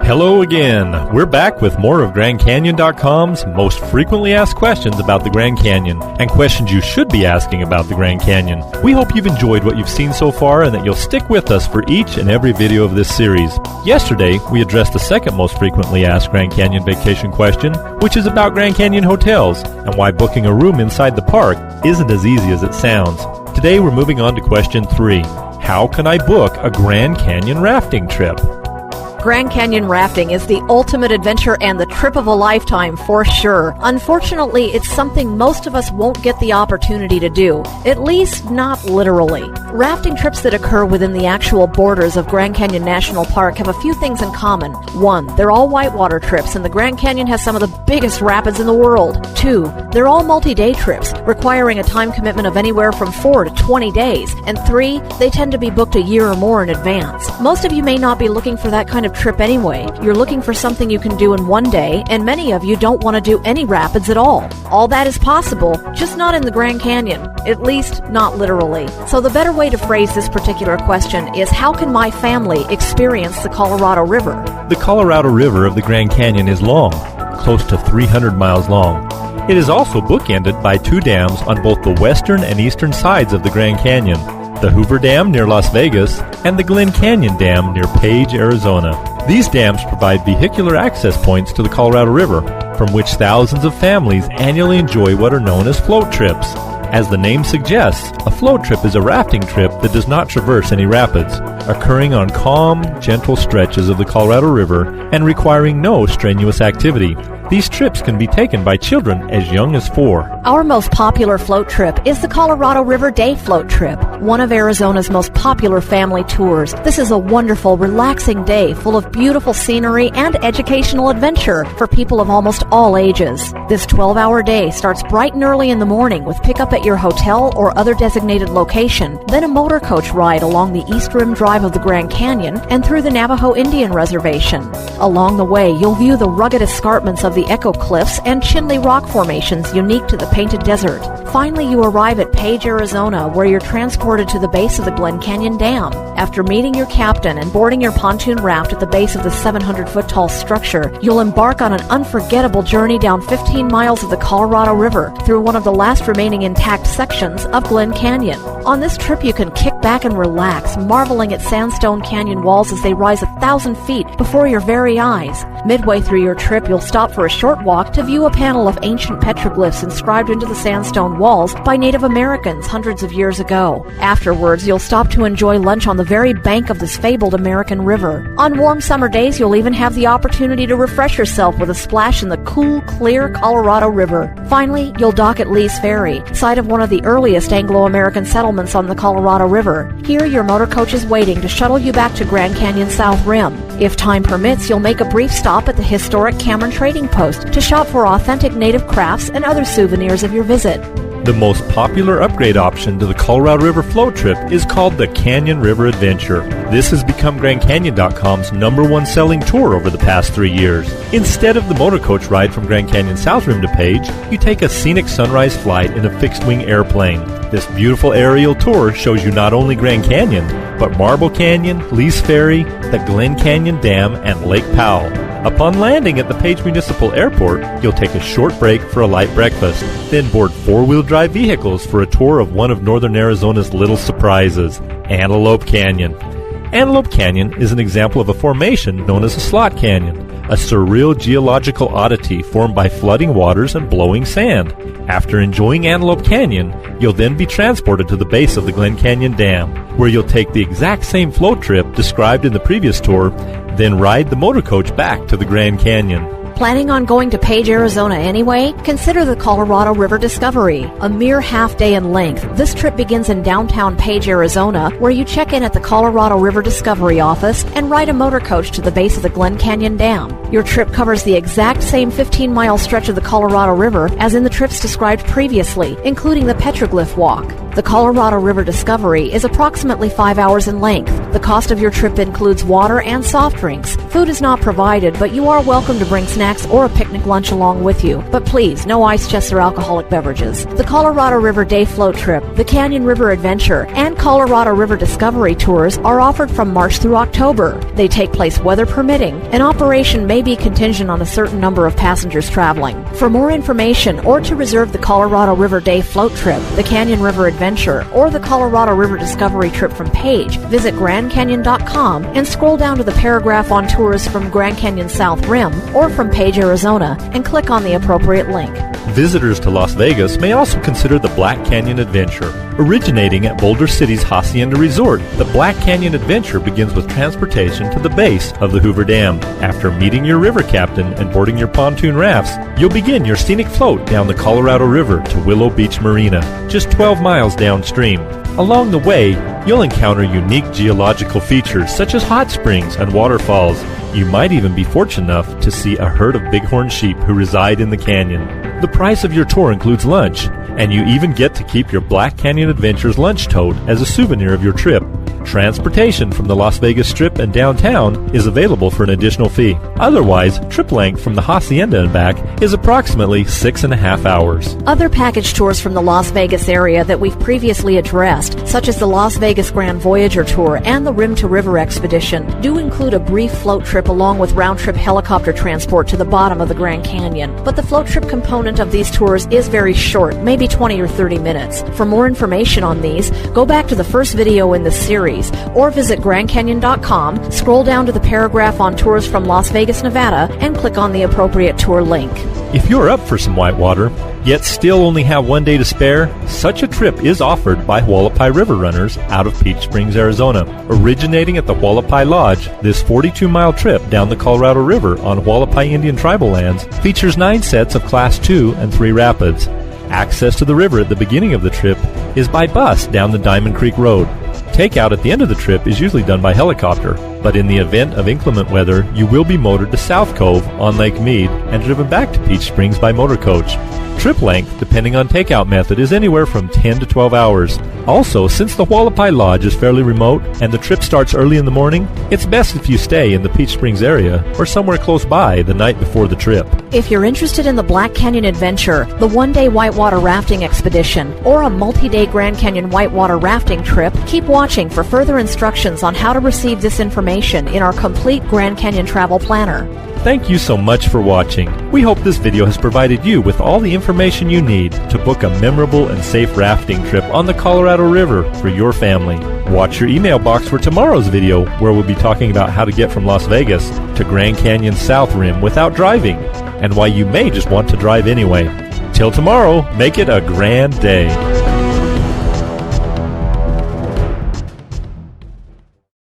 Hello again. We're back with more of GrandCanyon.com's most frequently asked questions about the Grand Canyon and questions you should be asking about the Grand Canyon. We hope you've enjoyed what you've seen so far and that you'll stick with us for each and every video of this series. Yesterday, we addressed the second most frequently asked Grand Canyon vacation question, which is about Grand Canyon hotels and why booking a room inside the park isn't as easy as it sounds. Today, we're moving on to question 3. How can I book a Grand Canyon rafting trip? Grand Canyon rafting is the ultimate adventure and the trip of a lifetime for sure. Unfortunately, it's something most of us won't get the opportunity to do, at least not literally. Rafting trips that occur within the actual borders of Grand Canyon National Park have a few things in common. 1, they're all whitewater trips, and the Grand Canyon has some of the biggest rapids in the world. 2, they're all multi-day trips, requiring a time commitment of anywhere from 4 to 20 days. And 3, they tend to be booked a year or more in advance. Most of you may not be looking for that kind of trip anyway. You're looking for something you can do in one day, and many of you don't want to do any rapids at all. All that is possible, just not in the Grand Canyon, at least not literally. So the better way to phrase this particular question is, how can my family experience the Colorado River? The Colorado River of the Grand Canyon is long, close to 300 miles long. It is also bookended by 2 dams on both the western and eastern sides of the Grand Canyon, the Hoover Dam near Las Vegas and the Glen Canyon Dam near Page, Arizona. These dams provide vehicular access points to the Colorado River, from which thousands of families annually enjoy what are known as float trips. As the name suggests, a float trip is a rafting trip that does not traverse any rapids, occurring on calm, gentle stretches of the Colorado River and requiring no strenuous activity. These trips can be taken by children as young as 4. Our most popular float trip is the Colorado River Day Float Trip, one of Arizona's most popular family tours. This is a wonderful, relaxing day full of beautiful scenery and educational adventure for people of almost all ages. This 12-hour day starts bright and early in the morning with pickup at your hotel or other designated location, then a motor coach ride along the East Rim Drive of the Grand Canyon and through the Navajo Indian Reservation. Along the way, you'll view the rugged escarpments of the Echo Cliffs and Chinle rock formations unique to the Painted Desert. Finally, you arrive at Page, Arizona, where you're transported to the base of the Glen Canyon Dam. After meeting your captain and boarding your pontoon raft at the base of the 700-foot-tall structure, you'll embark on an unforgettable journey down 15 miles of the Colorado River through one of the last remaining intact sections of Glen Canyon. On this trip, you can kick back and relax, marveling at sandstone canyon walls as they rise 1,000 feet before your very eyes. Midway through your trip, you'll stop for a short walk to view a panel of ancient petroglyphs inscribed into the sandstone walls by Native Americans hundreds of years ago. Afterwards, you'll stop to enjoy lunch on the very bank of this fabled American river. On warm summer days, you'll even have the opportunity to refresh yourself with a splash in the cool, clear Colorado River. Finally, you'll dock at Lee's Ferry, site of one of the earliest Anglo-American settlements on the Colorado River. Here, your motor coach is waiting to shuttle you back to Grand Canyon South Rim. If time permits, you'll make a brief stop at the historic Cameron Trading Post to shop for authentic native crafts and other souvenirs of your visit. The most popular upgrade option to the Colorado River float trip is called the Canyon River Adventure. This has become GrandCanyon.com's #1 selling tour over the past 3 years. Instead of the motor coach ride from Grand Canyon South Rim to Page, you take a scenic sunrise flight in a fixed-wing airplane. This beautiful aerial tour shows you not only Grand Canyon, but Marble Canyon, Lee's Ferry, the Glen Canyon Dam, and Lake Powell. Upon landing at the Page Municipal Airport, you'll take a short break for a light breakfast, then board 4-wheel drive vehicles for a tour of one of northern Arizona's little surprises, Antelope Canyon. Antelope Canyon is an example of a formation known as a slot canyon, a surreal geological oddity formed by flooding waters and blowing sand. After enjoying Antelope Canyon, you'll then be transported to the base of the Glen Canyon Dam, where you'll take the exact same float trip described in the previous tour, then ride the motor coach back to the Grand Canyon. Planning on going to Page, Arizona anyway? Consider the Colorado River Discovery. A mere half day in length, this trip begins in downtown Page, Arizona, where you check in at the Colorado River Discovery office and ride a motor coach to the base of the Glen Canyon Dam. Your trip covers the exact same 15-mile stretch of the Colorado River as in the trips described previously, including the Petroglyph Walk. The Colorado River Discovery is approximately 5 hours in length. The cost of your trip includes water and soft drinks. Food is not provided, but you are welcome to bring snacks or a picnic lunch along with you. But please, no ice chests or alcoholic beverages. The Colorado River Day Float Trip, the Canyon River Adventure, and Colorado River Discovery Tours are offered from March through October. They take place weather permitting. An operation may be contingent on a certain number of passengers traveling. For more information or to reserve the Colorado River Day Float Trip, the Canyon River Adventure, or the Colorado River Discovery Trip from Page, visit GrandCanyon.com and scroll down to the paragraph on tours from Grand Canyon South Rim or from Page, Arizona, and click on the appropriate link. Visitors to Las Vegas may also consider the Black Canyon Adventure. Originating at Boulder City's Hacienda Resort, the Black Canyon Adventure begins with transportation to the base of the Hoover Dam. After meeting your river captain and boarding your pontoon rafts, you'll begin your scenic float down the Colorado River to Willow Beach Marina, just 12 miles downstream. Along the way, you'll encounter unique geological features such as hot springs and waterfalls. You might even be fortunate enough to see a herd of bighorn sheep who reside in the canyon. The price of your tour includes lunch, and you even get to keep your Black Canyon Adventures lunch tote as a souvenir of your trip. Transportation from the Las Vegas Strip and downtown is available for an additional fee. Otherwise, trip length from the Hacienda and back is approximately 6.5 hours. Other package tours from the Las Vegas area that we've previously addressed, such as the Las Vegas Grand Voyager Tour and the Rim to River Expedition, do include a brief float trip along with round-trip helicopter transport to the bottom of the Grand Canyon. But the float trip component of these tours is very short, maybe 20 or 30 minutes. For more information on these, go back to the first video in the series or visit GrandCanyon.com, scroll down to the paragraph on tours from Las Vegas, Nevada, and click on the appropriate tour link. If you're up for some whitewater, yet still only have 1 day to spare, such a trip is offered by Hualapai River Runners out of Peach Springs, Arizona. Originating at the Hualapai Lodge, this 42-mile trip down the Colorado River on Hualapai Indian tribal lands features 9 sets of Class 2 and 3 rapids. Access to the river at the beginning of the trip is by bus down the Diamond Creek Road. Takeout at the end of the trip is usually done by helicopter, but in the event of inclement weather, you will be motored to South Cove on Lake Mead and driven back to Peach Springs by motor coach. Trip length, depending on takeout method, is anywhere from 10 to 12 hours. Also, since the Hualapai Lodge is fairly remote and the trip starts early in the morning, it's best if you stay in the Peach Springs area or somewhere close by the night before the trip. If you're interested in the Black Canyon Adventure, the one-day whitewater rafting expedition, or a multi-day Grand Canyon whitewater rafting trip, keep watching for further instructions on how to receive this information in our complete Grand Canyon travel planner. Thank you so much for watching. We hope this video has provided you with all the information you need to book a memorable and safe rafting trip on the Colorado River for your family. Watch your email box for tomorrow's video, where we'll be talking about how to get from Las Vegas to Grand Canyon South Rim without driving, and why you may just want to drive anyway. Till tomorrow, make it a grand day.